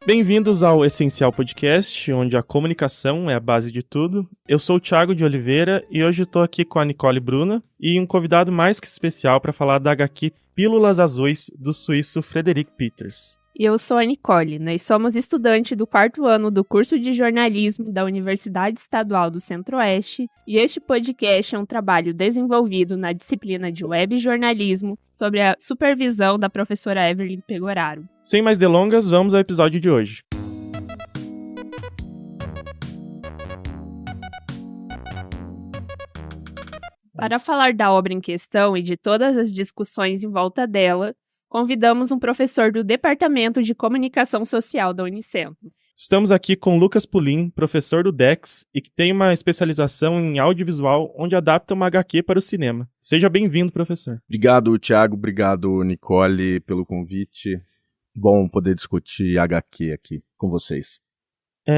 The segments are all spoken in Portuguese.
Bem-vindos ao Essencial Podcast, onde a comunicação é a base de tudo. Eu sou o Thiago de Oliveira e hoje eu tô aqui com a Nicole Bruna e um convidado mais que especial para falar da HQ Pílulas Azuis, do suíço Frederick Peters. E eu sou a Nicole, nós somos estudantes do 4º ano do curso de jornalismo da Universidade Estadual do Centro-Oeste e este podcast é um trabalho desenvolvido na disciplina de web jornalismo sob a supervisão da professora Evelyn Pegoraro. Sem mais delongas, vamos ao episódio de hoje. Para falar da obra em questão e de todas as discussões em volta dela, convidamos um professor do Departamento de Comunicação Social da Unicentro. Estamos aqui com Lucas Pulim, professor do DEX e que tem uma especialização em audiovisual onde adapta uma HQ para o cinema. Seja bem-vindo, professor. Obrigado, Thiago. Obrigado, Nicole, pelo convite. Bom poder discutir HQ aqui com vocês.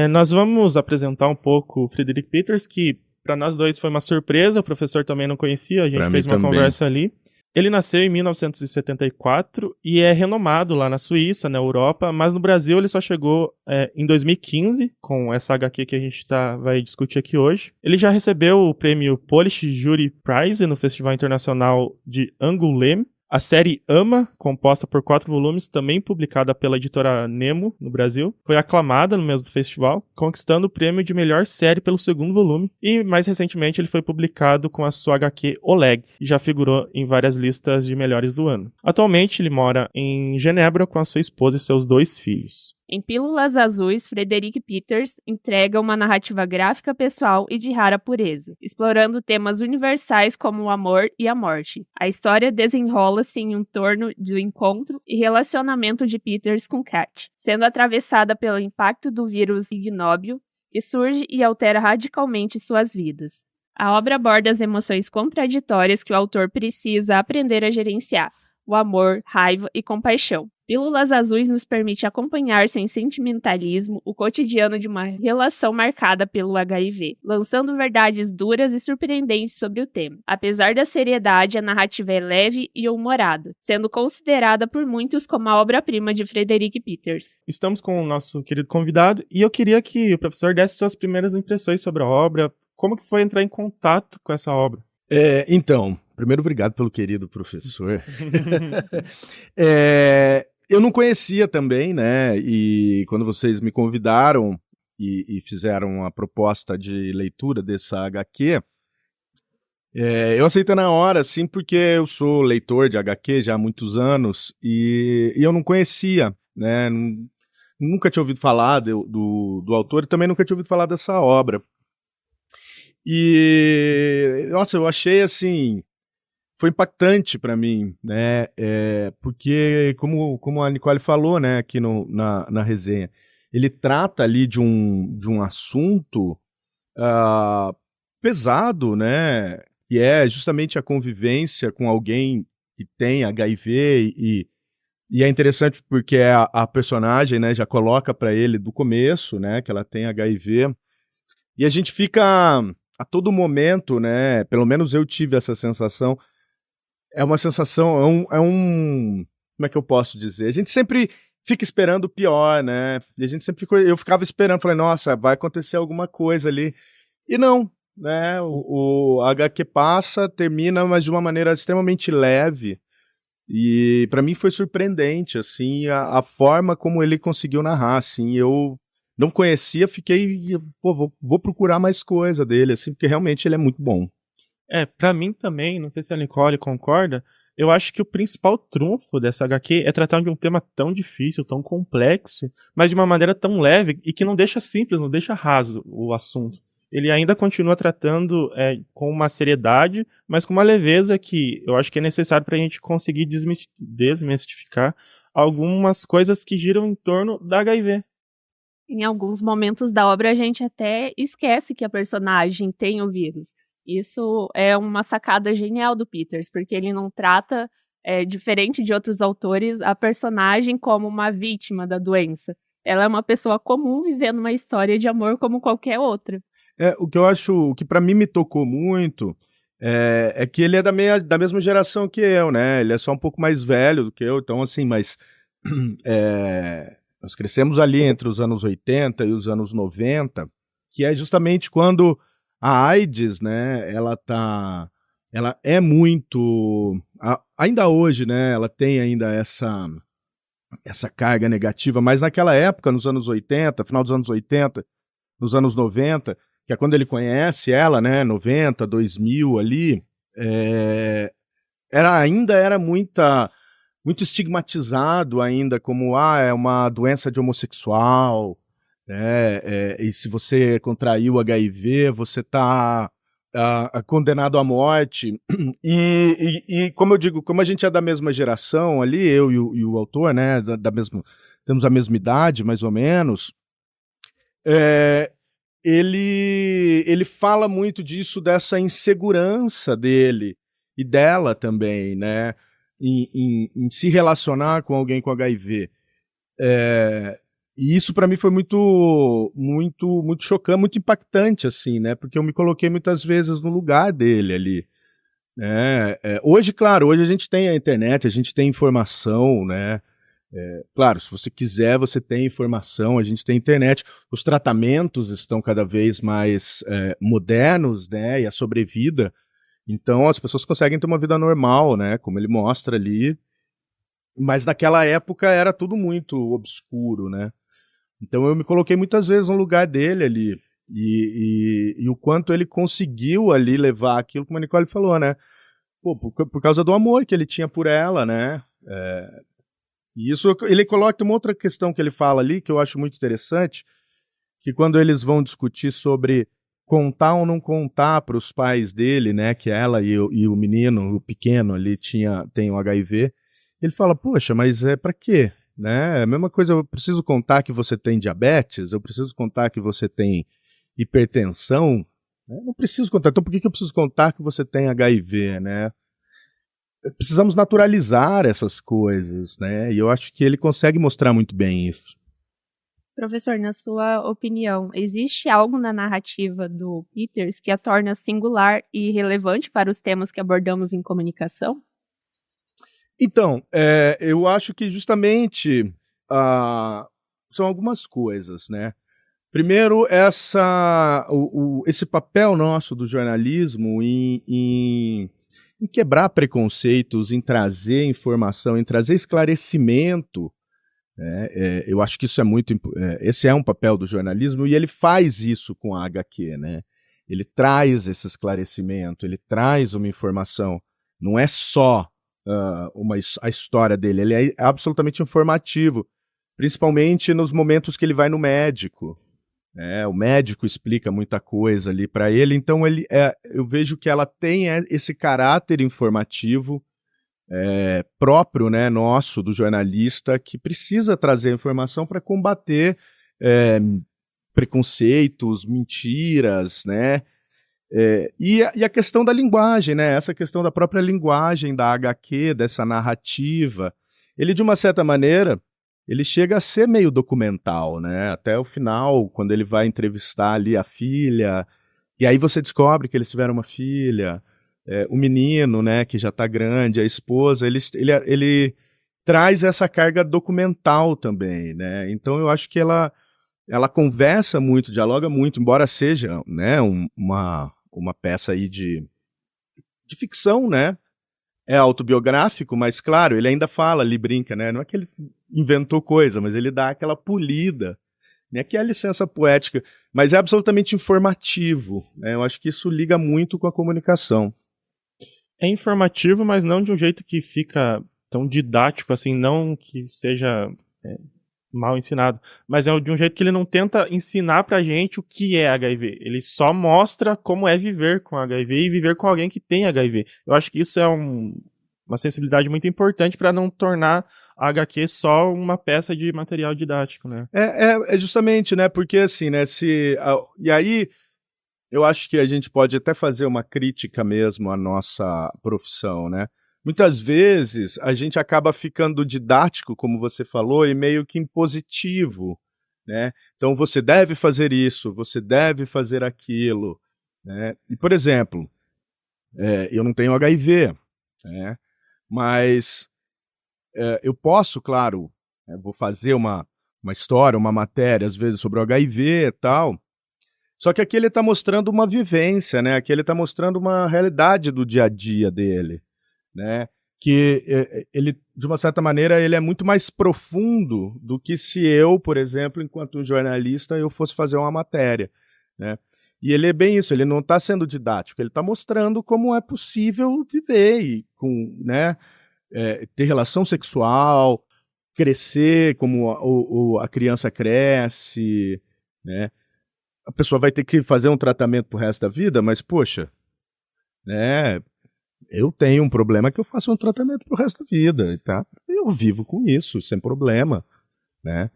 Nós vamos apresentar um pouco o Frederick Peters, que para nós dois foi uma surpresa, o professor também não conhecia, a gente fez uma conversa ali. Ele nasceu em 1974 e é renomado lá na Suíça, na Europa, mas no Brasil ele só chegou em 2015, com essa HQ que a gente vai discutir aqui hoje. Ele já recebeu o prêmio Polish Jury Prize no Festival Internacional de Angoulême. A série Ama, composta por 4 volumes, também publicada pela editora Nemo, no Brasil, foi aclamada no mesmo festival, conquistando o prêmio de melhor série pelo 2º volume, e mais recentemente ele foi publicado com a sua HQ Oleg, e já figurou em várias listas de melhores do ano. Atualmente ele mora em Genebra com a sua esposa e seus 2 filhos. Em Pílulas Azuis, Frederick Peters entrega uma narrativa gráfica pessoal e de rara pureza, explorando temas universais como o amor e a morte. A história desenrola-se em torno do encontro e relacionamento de Peters com Kat, sendo atravessada pelo impacto do vírus ignóbil, que surge e altera radicalmente suas vidas. A obra aborda as emoções contraditórias que o autor precisa aprender a gerenciar: o amor, raiva e compaixão. Pílulas Azuis nos permite acompanhar sem sentimentalismo o cotidiano de uma relação marcada pelo HIV, lançando verdades duras e surpreendentes sobre o tema. Apesar da seriedade, a narrativa é leve e humorada, sendo considerada por muitos como a obra-prima de Frederick Peters. Estamos com o nosso querido convidado e eu queria que o professor desse suas primeiras impressões sobre a obra. Como que foi entrar em contato com essa obra? Primeiro, obrigado pelo querido professor. Eu não conhecia também, né? E quando vocês me convidaram e fizeram a proposta de leitura dessa HQ, eu aceitei na hora, assim, porque eu sou leitor de HQ já há muitos anos e eu não conhecia, né? Nunca tinha ouvido falar do autor e também nunca tinha ouvido falar dessa obra. E, nossa, eu achei assim, foi impactante para mim, né? Porque, como a Nicole falou, né, aqui na resenha, ele trata ali de um assunto pesado, né? Que é justamente a convivência com alguém que tem HIV e é interessante porque a personagem, né, já coloca para ele do começo, né, que ela tem HIV e a gente fica a todo momento, né? Pelo menos eu tive essa sensação. É uma sensação, como é que eu posso dizer? A gente sempre fica esperando o pior, né? E a gente sempre eu ficava esperando, falei, nossa, vai acontecer alguma coisa ali. E não, né? O HQ passa, termina, mas de uma maneira extremamente leve. E para mim foi surpreendente, assim, a forma como ele conseguiu narrar, assim, eu não conhecia, fiquei, vou procurar mais coisa dele, assim, porque realmente ele é muito bom. Pra mim também, não sei se a Nicole concorda, eu acho que o principal trunfo dessa HQ é tratar de um tema tão difícil, tão complexo, mas de uma maneira tão leve e que não deixa simples, não deixa raso o assunto. Ele ainda continua tratando com uma seriedade, mas com uma leveza que eu acho que é necessário para a gente conseguir desmistificar algumas coisas que giram em torno da HIV. Em alguns momentos da obra, a gente até esquece que a personagem tem o vírus. Isso é uma sacada genial do Peters, porque ele não trata, diferente de outros autores, a personagem como uma vítima da doença. Ela é uma pessoa comum vivendo uma história de amor como qualquer outra. O que para mim me tocou muito é que ele é da mesma geração que eu, né? Ele é só um pouco mais velho do que eu, então assim, mas nós crescemos ali entre os anos 80 e os anos 90, que é justamente quando a AIDS, né, ela é muito, ainda hoje, né, ela tem ainda essa carga negativa, mas naquela época, nos anos 80, final dos anos 80, nos anos 90, que é quando ele conhece ela, né, 90, 2000 ali, ainda era muito estigmatizado ainda como, é uma doença de homossexual, né, e se você contraiu HIV, você está condenado à morte. E como eu digo, como a gente é da mesma geração ali, eu e o autor, né, temos a mesma idade, mais ou menos, ele fala muito disso, dessa insegurança dele e dela também, né, em se relacionar com alguém com HIV. E isso para mim foi muito chocante, muito impactante, assim, né? Porque eu me coloquei muitas vezes no lugar dele ali. Né? Hoje, claro, hoje a gente tem a internet, a gente tem informação, né? Claro, se você quiser, você tem informação, a gente tem internet. Os tratamentos estão cada vez mais modernos, né? E a sobrevida. Então as pessoas conseguem ter uma vida normal, né? Como ele mostra ali. Mas naquela época era tudo muito obscuro, né? Então eu me coloquei muitas vezes no lugar dele ali. E o quanto ele conseguiu ali levar aquilo, como a Nicole falou, né? Pô, por causa do amor que ele tinha por ela, né? E isso ele coloca uma outra questão que ele fala ali, que eu acho muito interessante, que quando eles vão discutir sobre contar ou não contar para os pais dele, né? Que ela e o menino, o pequeno ali, tem o HIV, ele fala, poxa, mas para quê? Né? É a mesma coisa, eu preciso contar que você tem diabetes, eu preciso contar que você tem hipertensão, né? Não preciso contar, então por que eu preciso contar que você tem HIV, né? Precisamos naturalizar essas coisas, né? E eu acho que ele consegue mostrar muito bem isso. Professor, na sua opinião, existe algo na narrativa do Peters que a torna singular e relevante para os temas que abordamos em comunicação? Então, eu acho que justamente são algumas coisas, né? Primeiro, esse papel nosso do jornalismo em quebrar preconceitos, em trazer informação, em trazer esclarecimento, né? Eu acho que isso é esse é um papel do jornalismo e ele faz isso com a HQ, né? Ele traz esse esclarecimento, ele traz uma informação, não é só a história dele, ele é absolutamente informativo, principalmente nos momentos que ele vai no médico. O médico explica muita coisa ali para ele, então eu vejo que ela tem esse caráter informativo próprio, né, nosso, do jornalista, que precisa trazer informação para combater preconceitos, mentiras, né? E a questão da linguagem, né? Essa questão da própria linguagem da HQ, dessa narrativa, ele, de uma certa maneira, ele chega a ser meio documental, né? Até o final, quando ele vai entrevistar ali a filha, e aí você descobre que eles tiveram uma filha, o menino, né, que já está grande, a esposa, ele traz essa carga documental também, né? Então eu acho que ela conversa muito, dialoga muito, embora seja, né, uma peça aí de ficção, né? É autobiográfico, mas claro, ele ainda fala, ele brinca, né? Não é que ele inventou coisa, mas ele dá aquela polida, né? Que é a licença poética, mas é absolutamente informativo, né? Eu acho que isso liga muito com a comunicação. É informativo, mas não de um jeito que fica tão didático, assim, não que seja mal ensinado, mas é de um jeito que ele não tenta ensinar pra gente o que é HIV. Ele só mostra como é viver com HIV e viver com alguém que tem HIV. Eu acho que isso é uma sensibilidade muito importante para não tornar a HQ só uma peça de material didático, né? É justamente, né? Porque assim, né? E aí eu acho que a gente pode até fazer uma crítica mesmo à nossa profissão, né? Muitas vezes a gente acaba ficando didático, como você falou, e meio que impositivo, né? Então você deve fazer isso, você deve fazer aquilo, né? E, por exemplo, eu não tenho HIV, né? Mas eu posso, claro, vou fazer uma uma história, uma matéria, às vezes sobre o HIV e tal. Só que aqui ele está mostrando uma vivência, né? Aqui ele está mostrando uma realidade do dia a dia dele, né? Que ele, de uma certa maneira, ele é muito mais profundo do que se eu, por exemplo, enquanto jornalista, eu fosse fazer uma matéria, né? E ele é bem isso, ele não está sendo didático, ele está mostrando como é possível viver e né, ter relação sexual, crescer como a criança cresce, né? A pessoa vai ter que fazer um tratamento pro resto da vida, mas, poxa, né, eu tenho um problema que eu faço um tratamento pro resto da vida, tá? Eu vivo com isso, sem problema, né?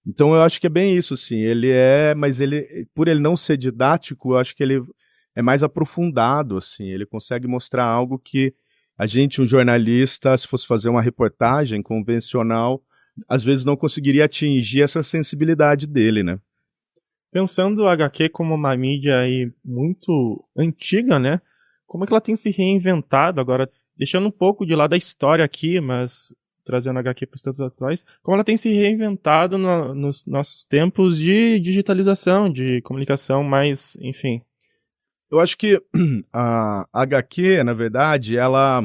Então eu acho que é bem isso, sim. Mas por ele não ser didático, eu acho que ele é mais aprofundado, assim. Ele consegue mostrar algo que a gente, um jornalista, se fosse fazer uma reportagem convencional, às vezes não conseguiria atingir essa sensibilidade dele, né? Pensando o HQ como uma mídia aí muito antiga, né? Como é que ela tem se reinventado agora, deixando um pouco de lado a história aqui, mas trazendo a HQ para os tempos atuais, como ela tem se reinventado nos nossos tempos de digitalização, de comunicação mais, enfim. Eu acho que a HQ, na verdade, ela,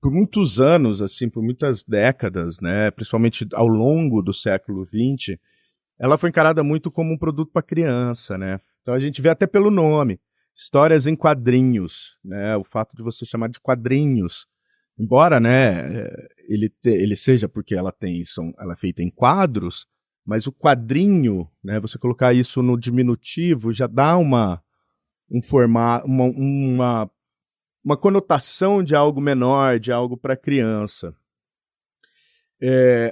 por muitos anos, assim, por muitas décadas, né, principalmente ao longo do século XX, ela foi encarada muito como um produto para criança, né? Então a gente vê até pelo nome, histórias em quadrinhos, né? O fato de você chamar de quadrinhos, embora, né, ele seja porque ela é feita em quadros, mas o quadrinho, né, você colocar isso no diminutivo já dá um formato, uma conotação de algo menor, de algo para criança.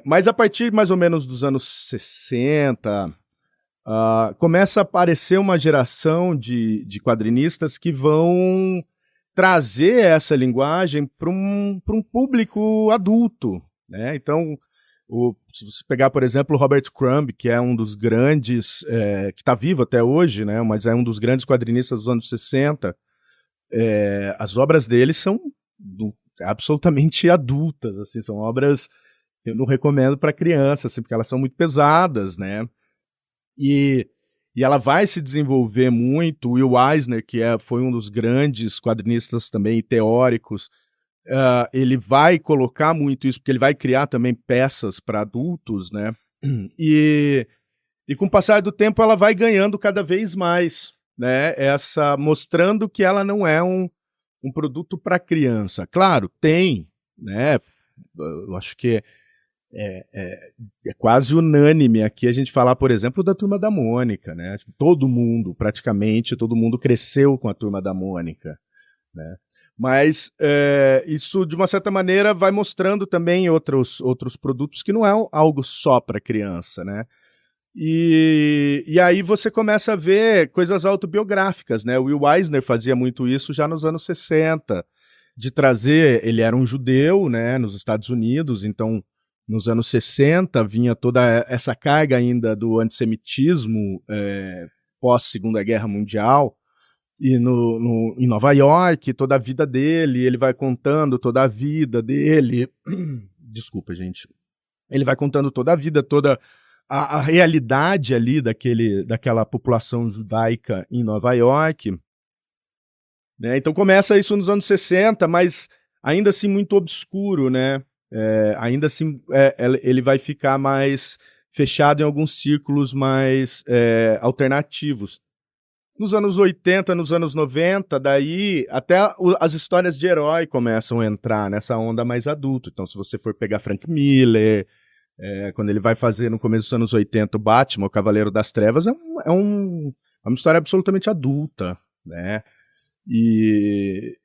Mas a partir mais ou menos dos anos 60, começa a aparecer uma geração de quadrinistas que vão trazer essa linguagem para um público adulto, né? Então, se você pegar, por exemplo, o Robert Crumb, que é um dos grandes, que está vivo até hoje, né? Mas é um dos grandes quadrinistas dos anos 60, as obras dele são absolutamente adultas, assim, são obras que eu não recomendo para criança, assim, porque elas são muito pesadas, né? E ela vai se desenvolver muito. O Will Eisner, que foi um dos grandes quadrinistas também teóricos, ele vai colocar muito isso, porque ele vai criar também peças para adultos, né? E com o passar do tempo ela vai ganhando cada vez mais, né? Mostrando que ela não é um produto para criança. Claro, tem, né? Eu acho que é quase unânime aqui a gente falar, por exemplo, da Turma da Mônica, né? Praticamente todo mundo cresceu com a Turma da Mônica, né? Mas isso, de uma certa maneira, vai mostrando também outros produtos que não é algo só para criança, né? E aí você começa a ver coisas autobiográficas, né? O Will Eisner fazia muito isso já nos anos 60, de trazer, ele era um judeu, né, nos Estados Unidos, então nos anos 60 vinha toda essa carga ainda do antissemitismo pós-Segunda Guerra Mundial, e em Nova York, toda a vida dele, ele vai contando toda a vida dele. Desculpa, gente. Ele vai contando toda a vida, toda a realidade ali daquela população judaica em Nova York. Né? Então começa isso nos anos 60, mas ainda assim muito obscuro, né? Ainda assim ele vai ficar mais fechado em alguns círculos mais alternativos. Nos anos 80, nos anos 90, daí até as histórias de herói começam a entrar nessa onda mais adulta. Então, se você for pegar Frank Miller, quando ele vai fazer no começo dos anos 80 o Batman, o Cavaleiro das Trevas, é uma história absolutamente adulta, né? E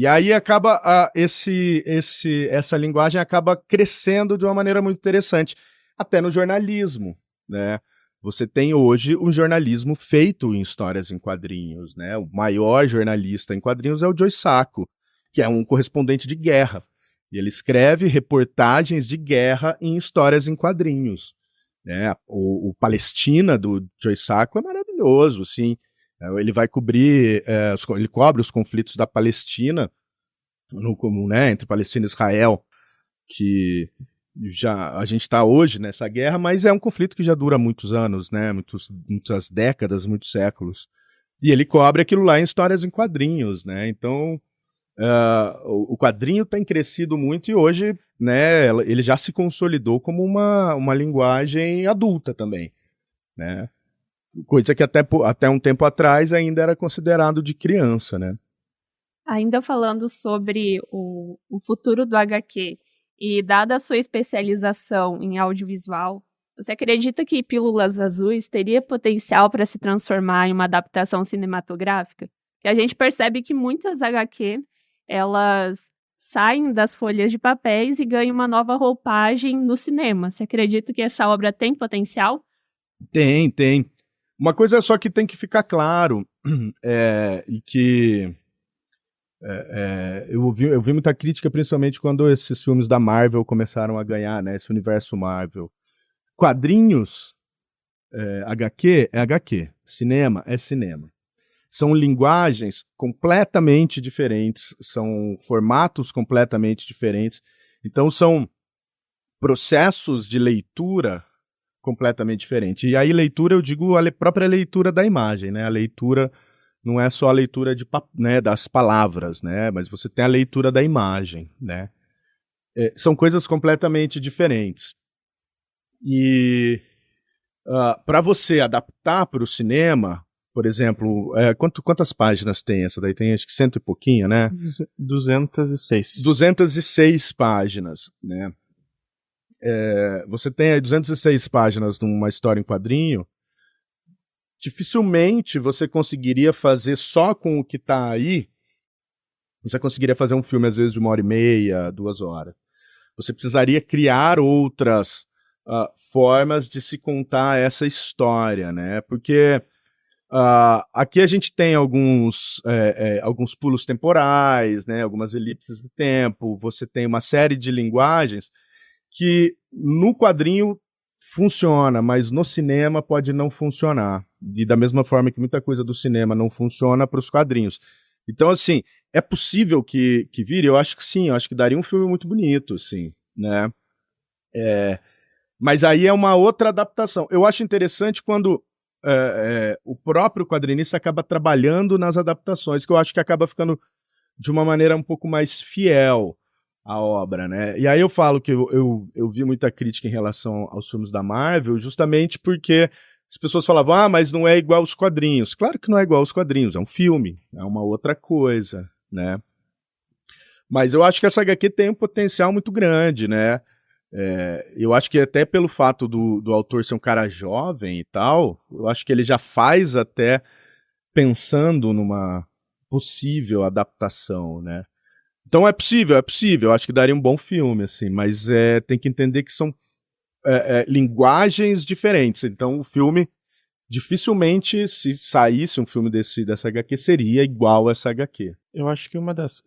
aí acaba essa linguagem acaba crescendo de uma maneira muito interessante, até no jornalismo, né? Você tem hoje um jornalismo feito em histórias em quadrinhos, né? O maior jornalista em quadrinhos é o Joe Sacco, que é um correspondente de guerra. E ele escreve reportagens de guerra em histórias em quadrinhos, né? O Palestina do Joe Sacco é maravilhoso, assim. Ele vai cobrir, ele cobre os conflitos da Palestina, né, entre Palestina e Israel, que a gente está hoje nessa guerra, mas é um conflito que já dura muitos anos, né? Muitas décadas, muitos séculos. E ele cobre aquilo lá em histórias em quadrinhos, né? Então, o quadrinho tem crescido muito e hoje, né, ele já se consolidou como uma linguagem adulta também, né? Coisa que até um tempo atrás ainda era considerado de criança, né? Ainda falando sobre o futuro do HQ, e dada a sua especialização em audiovisual, você acredita que Pílulas Azuis teria potencial para se transformar em uma adaptação cinematográfica? Que a gente percebe que muitas HQ, elas saem das folhas de papéis e ganham uma nova roupagem no cinema. Você acredita que essa obra tem potencial? Tem. Uma coisa só que tem que ficar claro, e que eu vi muita crítica, principalmente quando esses filmes da Marvel começaram a ganhar, né, esse universo Marvel. Quadrinhos, HQ é HQ, cinema é cinema. São linguagens completamente diferentes, são formatos completamente diferentes, então são processos de leitura completamente diferentes. E aí leitura, eu digo a própria leitura da imagem, né? A leitura não é só a leitura né, das palavras, né? Mas você tem a leitura da imagem, né? São coisas completamente diferentes. E para você adaptar para o cinema, por exemplo, quantas páginas tem essa daí? Tem acho que 100 e pouquinho, né? 206. 206 páginas, né? Você tem aí 206 páginas numa história em quadrinho. Dificilmente você conseguiria fazer só com o que está aí. Você conseguiria fazer um filme, às vezes, de 1h30, 2 horas. Você precisaria criar outras formas de se contar essa história, né? Porque aqui a gente tem alguns pulos temporais, né? Algumas elipses do tempo. Você tem uma série de linguagens que no quadrinho funciona, mas no cinema pode não funcionar. E da mesma forma que muita coisa do cinema não funciona para os quadrinhos. Então, assim, é possível que vire? Eu acho que sim, eu acho que daria um filme muito bonito, assim, né? Mas aí é uma outra adaptação. Eu acho interessante quando o próprio quadrinista acaba trabalhando nas adaptações, que eu acho que acaba ficando de uma maneira um pouco mais fiel à obra, né? E aí eu falo que eu vi muita crítica em relação aos filmes da Marvel, justamente porque as pessoas falavam, mas não é igual aos quadrinhos. Claro que não é igual aos quadrinhos, é um filme, é uma outra coisa, né? Mas eu acho que essa HQ tem um potencial muito grande, né? Eu acho que até pelo fato do autor ser um cara jovem e tal, eu acho que ele já faz até pensando numa possível adaptação, né? Então é possível, eu acho que daria um bom filme, assim, mas tem que entender que são linguagens diferentes, então o filme, dificilmente, se saísse um filme dessa HQ, seria igual a essa HQ. Eu acho que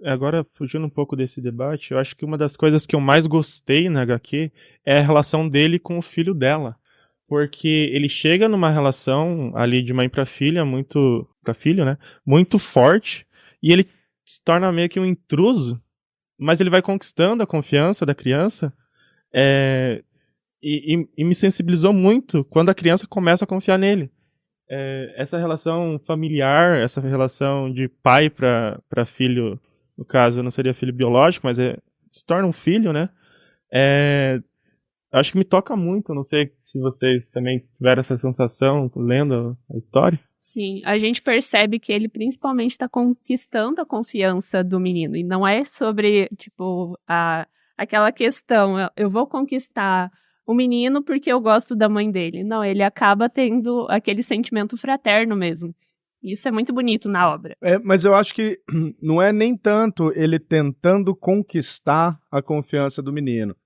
agora fugindo um pouco desse debate, eu acho que uma das coisas que eu mais gostei na HQ é a relação dele com o filho dela. Porque ele chega numa relação ali de mãe pra filha, pra filho, né? Muito forte, e ele se torna meio que um intruso, mas ele vai conquistando a confiança da criança, e me sensibilizou muito quando a criança começa a confiar nele. Essa relação familiar, essa relação de pai para filho, no caso não seria filho biológico, mas se torna um filho, né? Acho que me toca muito, não sei se vocês também tiveram essa sensação lendo a história. Sim, a gente percebe que ele principalmente está conquistando a confiança do menino, e não é sobre, tipo, aquela questão, eu vou conquistar o menino porque eu gosto da mãe dele. Não, ele acaba tendo aquele sentimento fraterno mesmo. Isso é muito bonito na obra. Mas eu acho que não é nem tanto ele tentando conquistar a confiança do menino.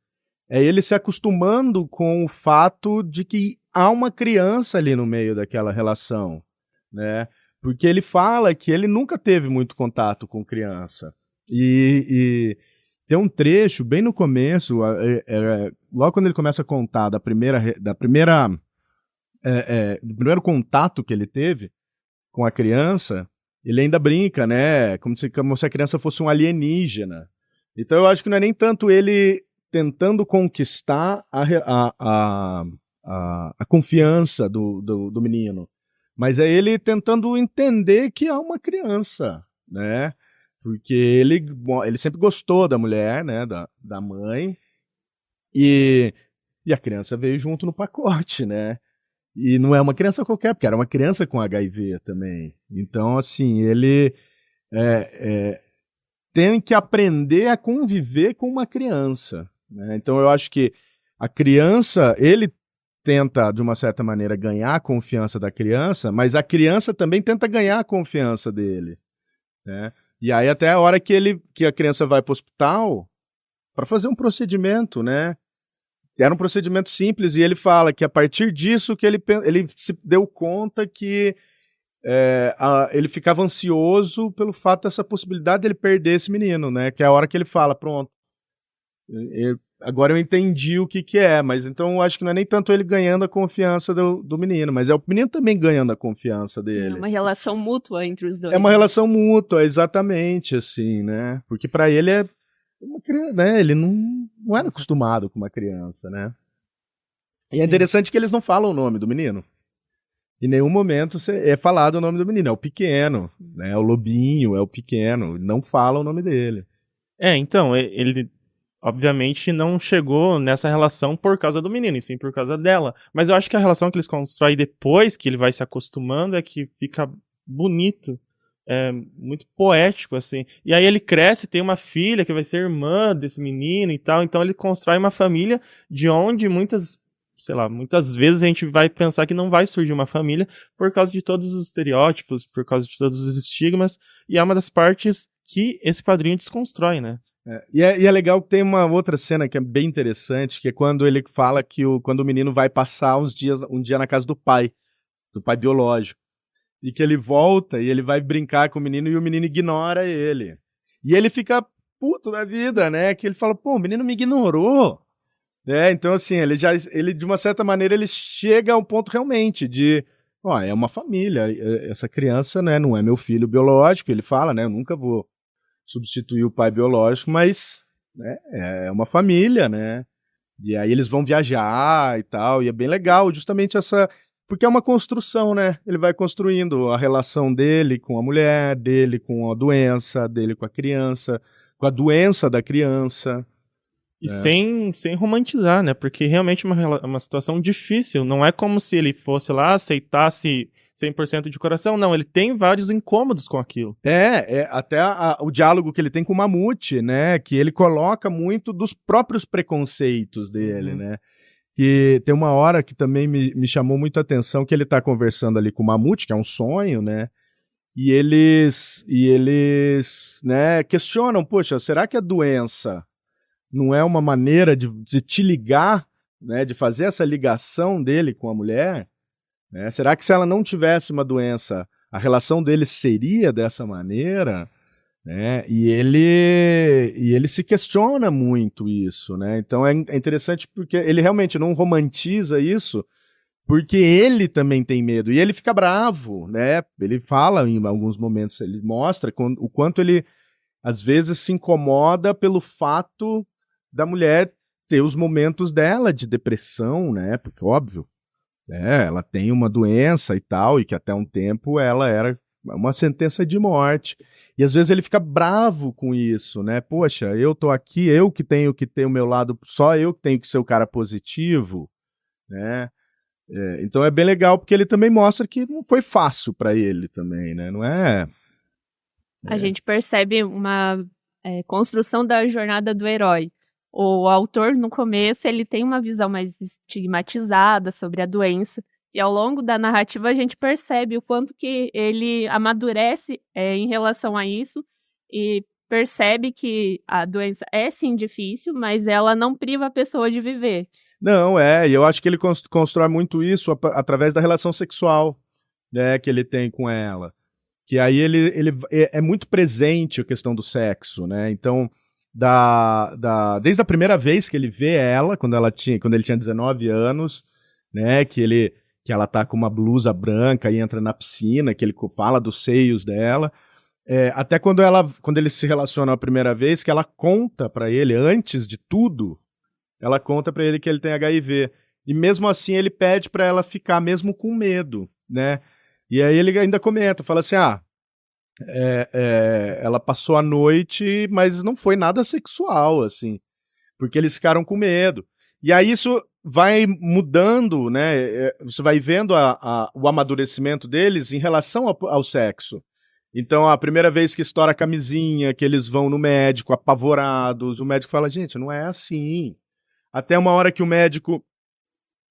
É ele se acostumando com o fato de que há uma criança ali no meio daquela relação, né? Porque ele fala que ele nunca teve muito contato com criança. E tem um trecho bem no começo, logo quando ele começa a contar do primeiro contato que ele teve com a criança, ele ainda brinca, né? Como se a criança fosse um alienígena. Então eu acho que não é nem tanto ele tentando conquistar a confiança do menino. Mas é ele tentando entender que é uma criança, né? Porque ele sempre gostou da mulher, né? Da mãe. E a criança veio junto no pacote, né? E não é uma criança qualquer, porque era uma criança com HIV também. Então, assim, ele tem que aprender a conviver com uma criança, né? Então, eu acho que a criança, ele tenta, de uma certa maneira, ganhar a confiança da criança, mas a criança também tenta ganhar a confiança dele, né? E aí até a hora que a criança vai para o hospital para fazer um procedimento, né? Era um procedimento simples e ele fala que a partir disso que ele se deu conta que ele ficava ansioso pelo fato dessa possibilidade dele perder esse menino, né? Que é a hora que ele fala, pronto, agora eu entendi o que é, mas então eu acho que não é nem tanto ele ganhando a confiança do menino, mas é o menino também ganhando a confiança dele. É uma relação mútua entre os dois. É uma relação mútua, exatamente, assim, né? Porque para ele é uma criança, né? Ele não era acostumado com uma criança, né? E é interessante que eles não falam o nome do menino. Em nenhum momento é falado o nome do menino. É o pequeno, né? É o lobinho, é o pequeno. Não fala o nome dele. Então, ele obviamente não chegou nessa relação por causa do menino, e sim por causa dela. Mas eu acho que a relação que eles constroem depois que ele vai se acostumando é que fica bonito. É muito poético, assim. E aí ele cresce, tem uma filha que vai ser irmã desse menino e tal. Então ele constrói uma família de onde muitas vezes a gente vai pensar que não vai surgir uma família por causa de todos os estereótipos, por causa de todos os estigmas. E é uma das partes que esse quadrinho desconstrói, né? E é legal que tem uma outra cena que é bem interessante, que é quando ele fala que quando o menino vai passar um dia na casa do pai biológico. E que ele volta e ele vai brincar com o menino e o menino ignora ele. E ele fica puto da vida, né? Que ele fala, pô, o menino me ignorou. Então, assim, ele de uma certa maneira, ele chega ao ponto realmente de, é uma família, essa criança, né, não é meu filho biológico, ele fala, né, eu nunca vou substituir o pai biológico, mas né, é uma família, né? E aí eles vão viajar e tal, e é bem legal, justamente porque é uma construção, né? Ele vai construindo a relação dele com a mulher, dele com a doença, dele com a criança, com a doença da criança. E sem romantizar, né? Porque realmente é uma situação difícil. Não é como se ele fosse lá, aceitasse 100% de coração. Não, ele tem vários incômodos com aquilo. Até o diálogo que ele tem com o Mamute, né? Que ele coloca muito dos próprios preconceitos dele, né? E tem uma hora que também me chamou muito a atenção, que ele tá conversando ali com o Mamute, que é um sonho, né? E eles né, questionam, poxa, será que a doença não é uma maneira de te ligar, né, de fazer essa ligação dele com a mulher? Né? Será que se ela não tivesse uma doença, a relação deles seria dessa maneira? Né? E ele se questiona muito isso, né? Então é interessante porque ele realmente não romantiza isso, porque ele também tem medo e ele fica bravo, né? Ele fala em alguns momentos, ele mostra o quanto ele às vezes se incomoda pelo fato da mulher ter os momentos dela de depressão, né? Porque óbvio, ela tem uma doença e tal, e que até um tempo ela era uma sentença de morte. E às vezes ele fica bravo com isso, né? Poxa, eu tô aqui, eu que tenho que ter o meu lado, só eu que tenho que ser o cara positivo, né? Então é bem legal porque ele também mostra que não foi fácil para ele também, né? Não é... A gente percebe uma construção da jornada do herói. O autor, no começo, ele tem uma visão mais estigmatizada sobre a doença. E ao longo da narrativa a gente percebe o quanto que ele amadurece em relação a isso e percebe que a doença é sim difícil, mas ela não priva a pessoa de viver. Não, e eu acho que ele constrói muito isso através da relação sexual, né, que ele tem com ela. Que aí ele é muito presente a questão do sexo, né? Então, desde a primeira vez que ele vê ela, quando ele tinha 19 anos, né, que ela tá com uma blusa branca e entra na piscina, que ele fala dos seios dela, até quando eles se relacionam a primeira vez, que ela conta pra ele, antes de tudo, ela conta pra ele que ele tem HIV. E mesmo assim ele pede pra ela ficar mesmo com medo, né? E aí ele ainda comenta, fala assim, ela passou a noite, mas não foi nada sexual, assim, porque eles ficaram com medo. E aí isso vai mudando, né? Você vai vendo o amadurecimento deles em relação ao sexo. Então, a primeira vez que estoura a camisinha, que eles vão no médico apavorados, o médico fala, gente, não é assim. Até uma hora que o médico,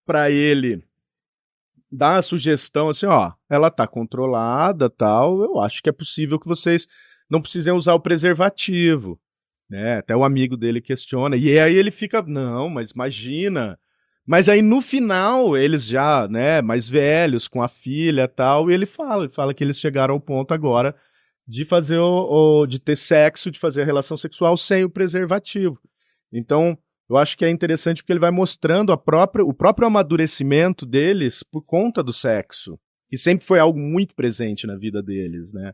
pra ele, dá a sugestão assim, ó, ela tá controlada, tal, eu acho que é possível que vocês não precisem usar o preservativo, né? Até o amigo dele questiona, e aí ele fica, não, mas imagina. Mas aí no final, eles já, né, mais velhos, com a filha e tal, e ele fala que eles chegaram ao ponto agora de fazer de ter sexo, de fazer a relação sexual sem o preservativo. Então, eu acho que é interessante porque ele vai mostrando o próprio amadurecimento deles por conta do sexo, que sempre foi algo muito presente na vida deles, né?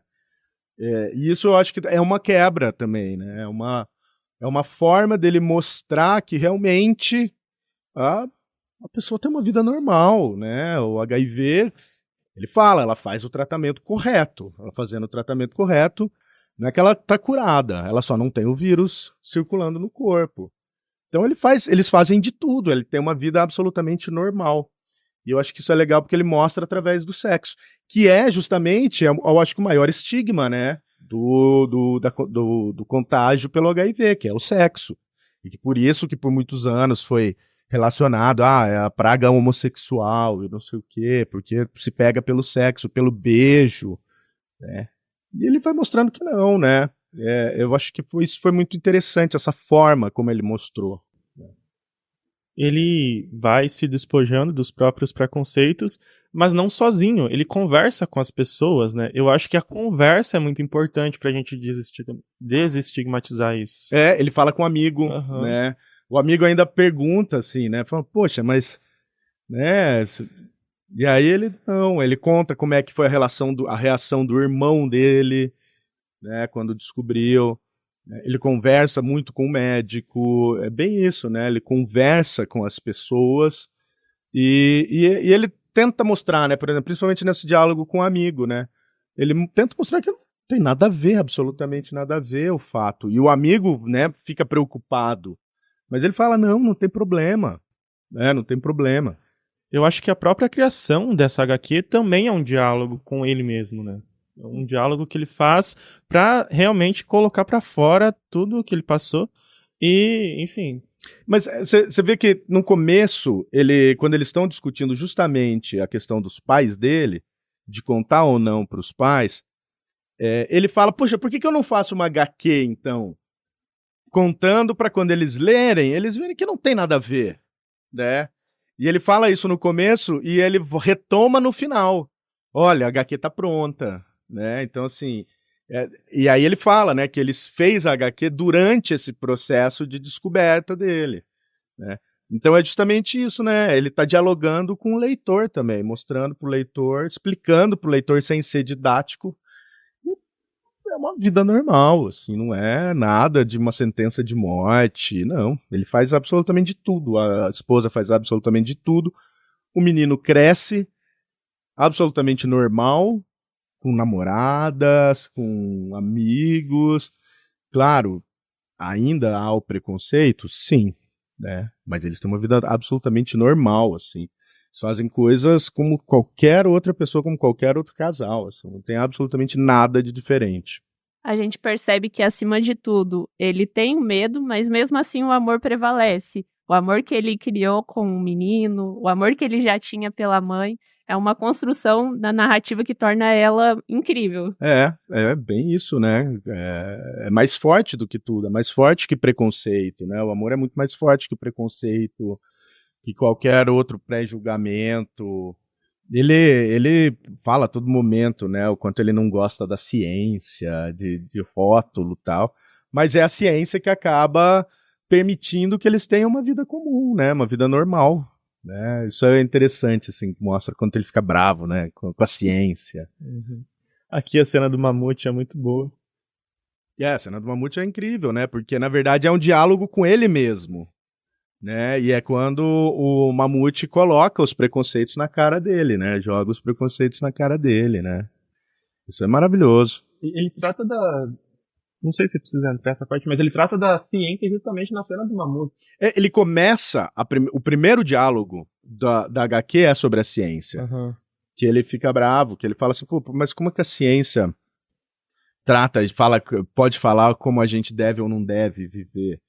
E isso eu acho que é uma quebra também, né? É uma forma dele mostrar que realmente a pessoa tem uma vida normal, né? O HIV, ele fala, ela faz o tratamento correto. Ela fazendo o tratamento correto, não é que ela tá curada, ela só não tem o vírus circulando no corpo. Então eles fazem de tudo, ele tem uma vida absolutamente normal. E eu acho que isso é legal porque ele mostra através do sexo, que é justamente, eu acho que o maior estigma, né, do contágio pelo HIV, que é o sexo. E que por isso que por muitos anos foi relacionado é a praga homossexual e não sei o quê, porque se pega pelo sexo, pelo beijo, né? E ele vai mostrando que não, né? Eu acho que isso foi muito interessante, essa forma como ele mostrou. Ele vai se despojando dos próprios preconceitos, mas não sozinho, ele conversa com as pessoas, né? Eu acho que a conversa é muito importante pra gente desestigmatizar isso. Ele fala com um amigo, né? O amigo ainda pergunta assim, né? Fala, poxa, mas, né? E aí ele conta como é que foi a reação do irmão dele, né? Quando descobriu. Ele conversa muito com o médico, é bem isso, né? Ele conversa com as pessoas e ele tenta mostrar, né? Por exemplo, principalmente nesse diálogo com o amigo, né? Ele tenta mostrar que não tem nada a ver, absolutamente nada a ver o fato. E o amigo, né, fica preocupado. Mas ele fala, não tem problema, né? Não tem problema. Eu acho que a própria criação dessa HQ também é um diálogo com ele mesmo, né? É um diálogo que ele faz pra realmente colocar pra fora tudo o que ele passou e, enfim. Mas você vê que no começo, quando eles estão discutindo justamente a questão dos pais dele, de contar ou não pros pais, ele fala, poxa, por que eu não faço uma HQ, então? Contando pra quando eles lerem, eles verem que não tem nada a ver, né? E ele fala isso no começo e ele retoma no final. Olha, a HQ tá pronta, né? Então, assim, e aí ele fala, né, que ele fez a HQ durante esse processo de descoberta dele, né? Então é justamente isso, né? Ele tá dialogando com o leitor também, mostrando pro leitor, explicando pro leitor sem ser didático. É uma vida normal, assim, não é nada de uma sentença de morte, não. Ele faz absolutamente de tudo, a esposa faz absolutamente de tudo. O menino cresce absolutamente normal, com namoradas, com amigos. Claro, ainda há o preconceito? Sim, né? Mas eles têm uma vida absolutamente normal, assim. Eles fazem coisas como qualquer outra pessoa, como qualquer outro casal, assim. Não tem absolutamente nada de diferente. A gente percebe que, acima de tudo, ele tem medo, mas mesmo assim o amor prevalece. O amor que ele criou com o menino, o amor que ele já tinha pela mãe, é uma construção da narrativa que torna ela incrível. É bem isso, né? É mais forte do que tudo, é mais forte que preconceito, né? O amor é muito mais forte que preconceito, que qualquer outro pré-julgamento. Ele fala a todo momento, né, o quanto ele não gosta da ciência, de rótulo e tal, mas é a ciência que acaba permitindo que eles tenham uma vida comum, né, uma vida normal, né, isso é interessante, assim, mostra quanto ele fica bravo, né, com a ciência. Uhum. Aqui a cena do mamute é muito boa. A cena do mamute é incrível, né, porque na verdade é um diálogo com ele mesmo, né? E é quando o Mamute coloca os preconceitos na cara dele, né? Joga os preconceitos na cara dele, né? Isso é maravilhoso. Ele trata da... Não sei se precisa entrar nessa parte, mas ele trata da ciência justamente na cena do Mamute. Ele começa, o primeiro diálogo da HQ é sobre a ciência. Uhum. Que ele fica bravo, que ele fala assim, pô, mas como é que a ciência pode falar como a gente deve ou não deve viver?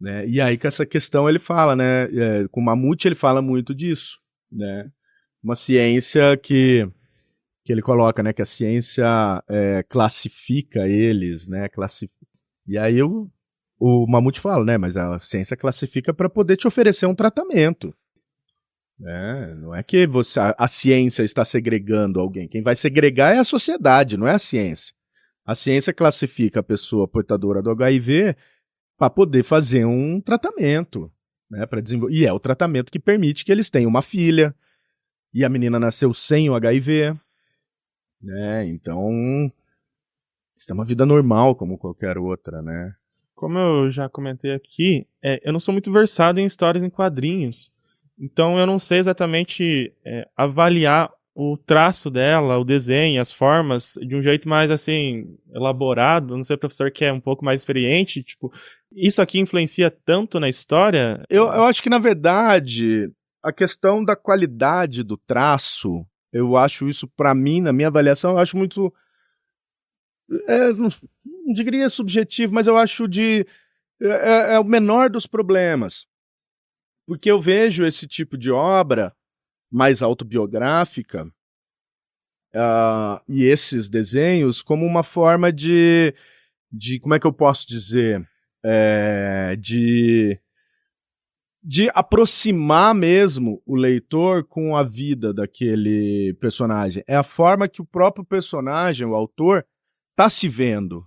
Né? E aí com essa questão ele fala, né? Com o Mamute ele fala muito disso, né? Uma ciência que ele coloca, né? Que a ciência classifica eles, né? E aí o Mamute fala, né? Mas a ciência classifica para poder te oferecer um tratamento. Não é que a ciência está segregando alguém. Quem vai segregar é a sociedade, não é a ciência. A ciência classifica a pessoa portadora do HIV para poder fazer um tratamento, né, para desenvolver. E é o tratamento que permite que eles tenham uma filha, e a menina nasceu sem o HIV, né? Então, isso é uma vida normal como qualquer outra, né? Como eu já comentei aqui, eu não sou muito versado em histórias em quadrinhos, então eu não sei exatamente avaliar o traço dela, o desenho, as formas, de um jeito mais, assim, elaborado. Não sei, o professor que é um pouco mais experiente, tipo, isso aqui influencia tanto na história? Eu acho que, na verdade, a questão da qualidade do traço, eu acho isso, pra mim, na minha avaliação, eu acho muito... não diria subjetivo, mas eu acho é o menor dos problemas. Porque eu vejo esse tipo de obra mais autobiográfica e esses desenhos como uma forma de como é que eu posso dizer? De aproximar mesmo o leitor com a vida daquele personagem. É a forma que o próprio personagem, o autor, está se vendo.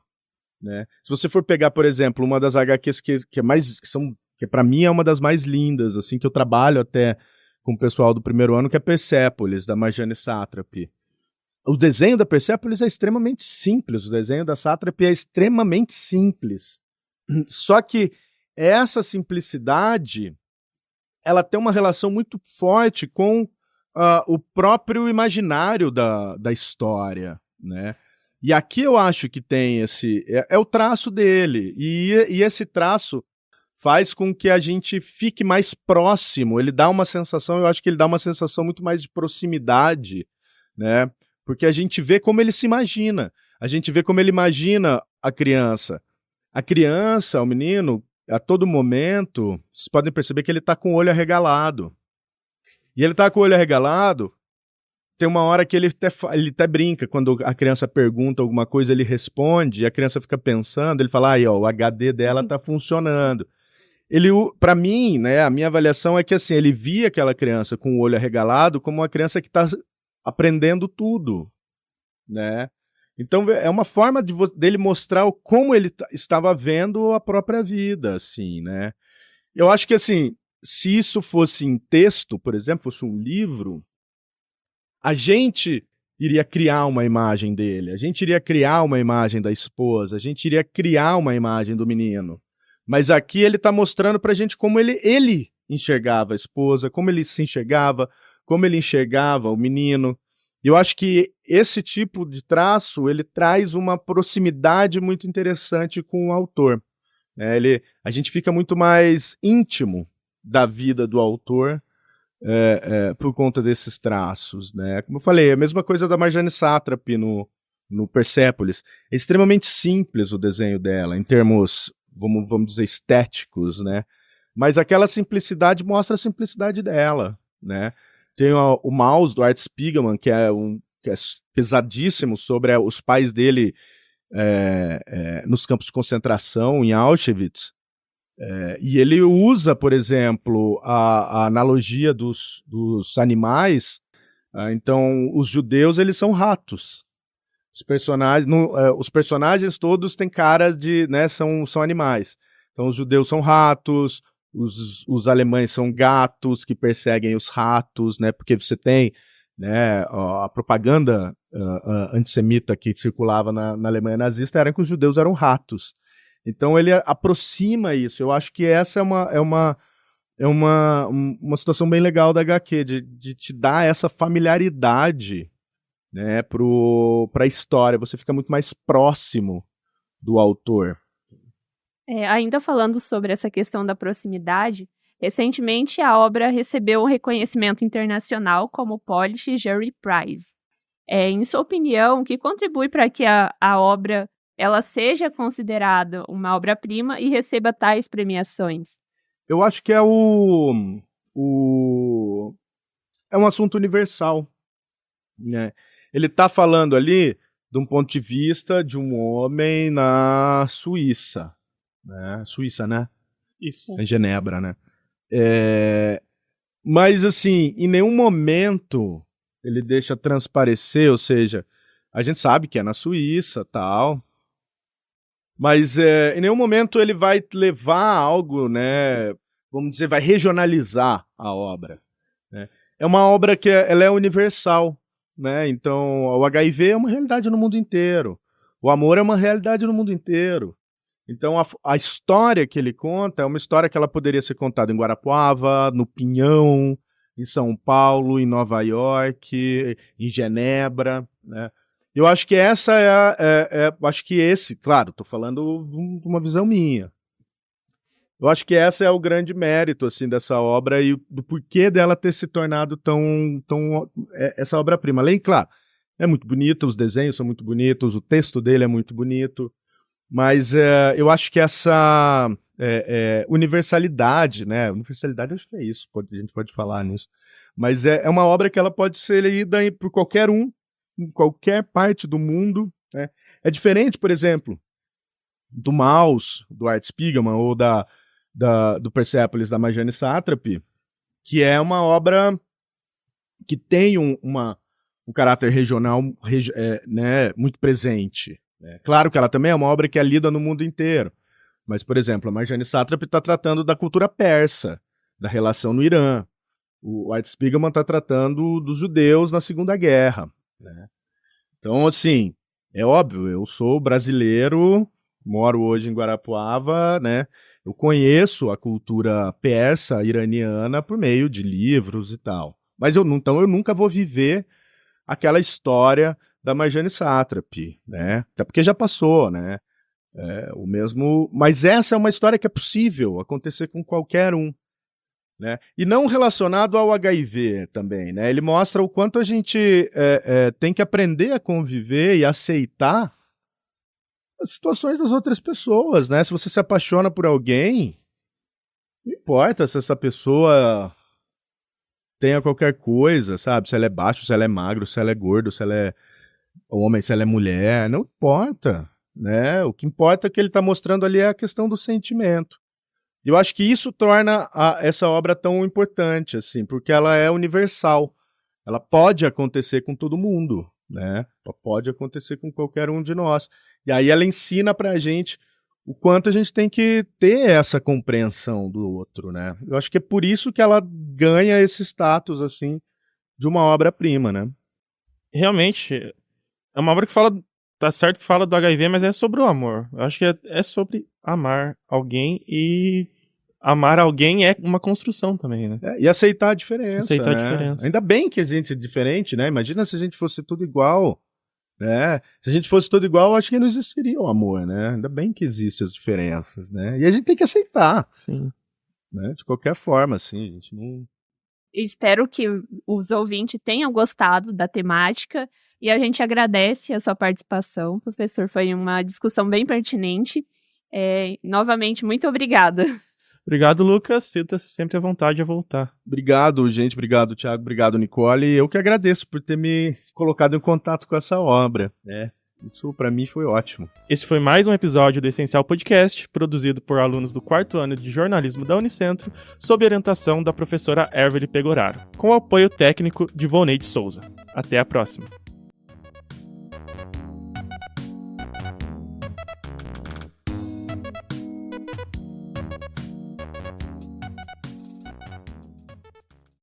Né? Se você for pegar, por exemplo, uma das HQs que para mim é uma das mais lindas, assim, que eu trabalho até com o pessoal do primeiro ano, que é Persépolis, da Marjane Satrapi. O desenho da Persépolis é extremamente simples, o desenho da Satrapi é extremamente simples. Só que essa simplicidade, ela tem uma relação muito forte com o próprio imaginário da história, né? E aqui eu acho que tem é o traço dele, e esse traço faz com que a gente fique mais próximo. Ele dá uma sensação, eu acho que ele dá uma sensação muito mais de proximidade, né? Porque a gente vê como ele se imagina. A gente vê como ele imagina a criança. A criança, o menino, a todo momento, vocês podem perceber que ele está com o olho arregalado. E ele está com o olho arregalado, tem uma hora que ele até brinca, quando a criança pergunta alguma coisa, ele responde, e a criança fica pensando, ele fala, aí, ó, o HD dela está funcionando. Para mim, né, a minha avaliação é que assim, ele via aquela criança com o olho arregalado como uma criança que está aprendendo tudo, né? Então é uma forma dele mostrar como ele estava vendo a própria vida, assim, né? Eu acho que assim, se isso fosse em texto, por exemplo, fosse um livro, a gente iria criar uma imagem dele, a gente iria criar uma imagem da esposa, a gente iria criar uma imagem do menino. Mas aqui ele está mostrando pra gente como ele enxergava a esposa, como ele se enxergava, como ele enxergava o menino. Eu acho que esse tipo de traço, ele traz uma proximidade muito interessante com o autor. A gente fica muito mais íntimo da vida do autor por conta desses traços. Né? Como eu falei, a mesma coisa da Marjane Satrapi no Persépolis. É extremamente simples o desenho dela, em termos, vamos dizer, estéticos, né? Mas aquela simplicidade mostra a simplicidade dela, né? Tem o Maus, do Art Spiegelman, que é pesadíssimo, sobre os pais dele nos campos de concentração, em Auschwitz. E ele usa, por exemplo, a analogia dos animais. Então, os judeus, eles são ratos. Os personagens todos têm cara de... Né, são animais. Então, os judeus são ratos, os alemães são gatos que perseguem os ratos, né, porque você tem, né, a propaganda antissemita que circulava na Alemanha nazista era que os judeus eram ratos. Então ele aproxima isso. Eu acho que essa é uma é uma situação bem legal da HQ, de te dar essa familiaridade, né, pra história. Você fica muito mais próximo do autor. Ainda falando sobre essa questão da proximidade, recentemente a obra recebeu um reconhecimento internacional como Polish Jury Prize. Em sua opinião, o que contribui para que a obra ela seja considerada uma obra-prima e receba tais premiações? Eu acho que é um assunto universal, né? Ele está falando ali de um ponto de vista de um homem na Suíça, né? Suíça, né? Isso. Em Genebra, né? Mas, assim, em nenhum momento ele deixa transparecer, ou seja, a gente sabe que é na Suíça, tal, mas em nenhum momento ele vai levar algo, né, vamos dizer, vai regionalizar a obra, né? É uma obra que ela é universal, né? Então, o HIV é uma realidade no mundo inteiro, o amor é uma realidade no mundo inteiro. Então, a história que ele conta é uma história que ela poderia ser contada em Guarapuava, no Pinhão, em São Paulo, em Nova York, em Genebra, né? Eu acho que essa acho que esse, claro, estou falando de uma visão minha. Eu acho que essa é o grande mérito, assim, dessa obra e do porquê dela ter se tornado tão essa obra-prima. Além, claro, é muito bonita, os desenhos são muito bonitos, o texto dele é muito bonito, mas eu acho que essa universalidade, né? Universalidade, acho que é isso, a gente pode falar nisso. Mas é uma obra que ela pode ser lida por qualquer um, em qualquer parte do mundo, né? É diferente, por exemplo, do Maus, do Art Spiegelman, ou do Persepolis, da Marjane Satrapi, que é uma obra que tem um caráter regional né, muito presente. Claro que ela também é uma obra que é lida no mundo inteiro. Mas, por exemplo, a Marjane Satrapi está tratando da cultura persa, da relação no Irã. O Art Spiegelman está tratando dos judeus na Segunda Guerra, né? Então, assim, é óbvio, eu sou brasileiro, moro hoje em Guarapuava, né? Eu conheço a cultura persa, iraniana, por meio de livros e tal. Mas então eu nunca vou viver aquela história da Marjane Satrapi, né? Até porque já passou, né? Mas essa é uma história que é possível acontecer com qualquer um, né? E não relacionado ao HIV também, né? Ele mostra o quanto a gente tem que aprender a conviver e aceitar as situações das outras pessoas, né? Se você se apaixona por alguém, não importa se essa pessoa tenha qualquer coisa, sabe? Se ela é baixo, se ela é magro, se ela é gordo, se ela é homem, se ela é mulher, não importa, né? O que importa é que ele está mostrando ali é a questão do sentimento. E eu acho que isso torna essa obra tão importante, assim, porque ela é universal. Ela pode acontecer com todo mundo, né? Ela pode acontecer com qualquer um de nós. E aí ela ensina pra gente o quanto a gente tem que ter essa compreensão do outro, né? Eu acho que é por isso que ela ganha esse status, assim, de uma obra-prima, né? Realmente, é uma obra que fala, tá certo que fala do HIV, mas é sobre o amor. Eu acho que é sobre amar alguém, e amar alguém é uma construção também, né? E aceitar a diferença. Aceitar né? a diferença. Ainda bem que a gente é diferente, né? Imagina se a gente fosse tudo igual, né? Se a gente fosse tudo igual, acho que não existiria o amor, né? Ainda bem que existem as diferenças, né? E a gente tem que aceitar. Sim. Né? De qualquer forma, assim, a gente não... Espero que os ouvintes tenham gostado da temática e a gente agradece a sua participação, professor. Foi uma discussão bem pertinente. Novamente, muito obrigada. Obrigado, Lucas. Sinta-se sempre à vontade a voltar. Obrigado, gente. Obrigado, Thiago. Obrigado, Nicole. Eu que agradeço por ter me colocado em contato com essa obra. Isso, para mim, foi ótimo. Esse foi mais um episódio do Essencial Podcast, produzido por alunos do 4º ano de jornalismo da Unicentro, sob orientação da professora Everly Pegoraro, com o apoio técnico de Volney de Souza. Até a próxima.